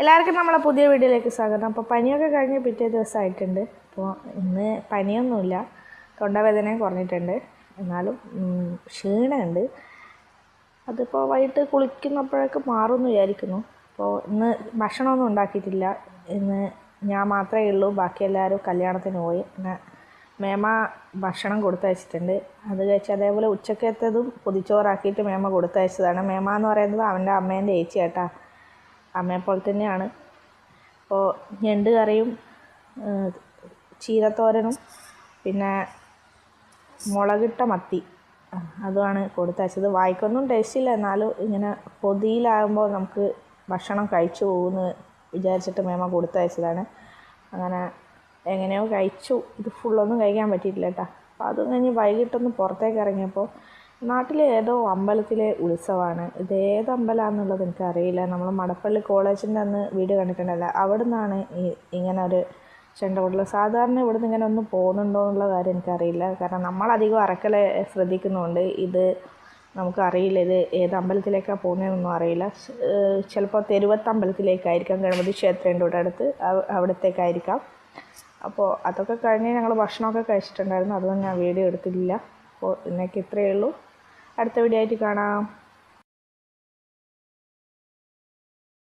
എല്ലാവർക്കും നമ്മളെ പുതിയ വീഡിയോയിലേക്ക് സ്വാഗതം. അപ്പോൾ പനിയൊക്കെ കഴിഞ്ഞ് പിറ്റേ ദിവസമായിട്ടുണ്ട്. അപ്പോൾ ഇന്ന് പനിയൊന്നുമില്ല, തൊണ്ടവേദനയും കുറഞ്ഞിട്ടുണ്ട്, എന്നാലും ക്ഷീണമുണ്ട്. അതിപ്പോൾ വൈകിട്ട് കുളിക്കുന്നപ്പോഴേക്ക് മാറുമെന്ന് വിചാരിക്കുന്നു. അപ്പോൾ ഇന്ന് ഭക്ഷണമൊന്നും ഉണ്ടാക്കിയിട്ടില്ല. ഇന്ന് ഞാൻ മാത്രമേ ഉള്ളൂ, ബാക്കി എല്ലാവരും കല്യാണത്തിന് പോയി. പിന്നെ മേമ ഭക്ഷണം കൊടുത്തയച്ചിട്ടുണ്ട്. അത് കഴിച്ച് അതേപോലെ ഉച്ചക്കത്തേതും പൊതിച്ചോറാക്കിയിട്ട് മേമ കൊടുത്തയച്ചതാണ്. മേമ എന്ന് പറയുന്നത് അവൻ്റെ അമ്മേൻ്റെ ചേച്ചി കേട്ടാ, അമ്മയെപ്പോലെ തന്നെയാണ്. അപ്പോൾ ഞണ്ട് കറിയും ചീരത്തോരനും പിന്നെ മുളകിട്ട മത്തി അതുമാണ് കൊടുത്തയച്ചത്. വായിക്കൊന്നും ടേസ്റ്റില്ല, എന്നാലും ഇങ്ങനെ പൊതിയിലാകുമ്പോൾ നമുക്ക് ഭക്ഷണം കഴിച്ചു പോകുമെന്ന് വിചാരിച്ചിട്ട് മേമ കൊടുത്തയച്ചതാണ്. അങ്ങനെ എങ്ങനെയോ കഴിച്ചു. ഇത് ഫുള്ളൊന്നും കഴിക്കാൻ പറ്റിയിട്ടില്ല കേട്ടോ. അപ്പോൾ അതും കഴിഞ്ഞ് വൈകിട്ടൊന്ന് പുറത്തേക്ക് ഇറങ്ങിയപ്പോൾ നാട്ടിലെ ഏതോ അമ്പലത്തിലെ ഉത്സവമാണ്. ഇത് ഏത് അമ്പലമാണെന്നുള്ളത് എനിക്കറിയില്ല. നമ്മൾ മടപ്പള്ളി കോളേജിൻ്റെ അന്ന് വീഡിയോ കണ്ടിട്ടുണ്ടല്ലോ, അവിടെ നിന്നാണ് ഇങ്ങനെ ഒരു ചെണ്ട കൊട്ടൽ. സാധാരണ ഇവിടെ നിന്ന് ഇങ്ങനെ ഒന്ന് പോകുന്നുണ്ടോ എന്നുള്ള കാര്യം എനിക്കറിയില്ല. കാരണം നമ്മളധികം അറക്കലെ ശ്രദ്ധിക്കുന്നുണ്ട്. ഇത് നമുക്കറിയില്ല ഇത് ഏത് അമ്പലത്തിലേക്കാണ് പോകുന്നതെന്നൊന്നും അറിയില്ല. ചിലപ്പോൾ തെരുവത്ത് അമ്പലത്തിലേക്കായിരിക്കാം, ഗണപതി ക്ഷേത്രത്തിൻ്റെ കൂടെ അടുത്ത് അവിടത്തേക്കായിരിക്കാം. അപ്പോൾ അതൊക്കെ കഴിഞ്ഞ് ഞങ്ങൾ ഭക്ഷണമൊക്കെ കഴിച്ചിട്ടുണ്ടായിരുന്നു. അതൊന്നും ഞാൻ വീഡിയോ എടുത്തിട്ടില്ല. അപ്പോൾ ഇന്നേക്ക് ഇത്രയേ ഉള്ളൂ. അടുത്ത വീഡിയോ ആയിട്ട് കാണാം.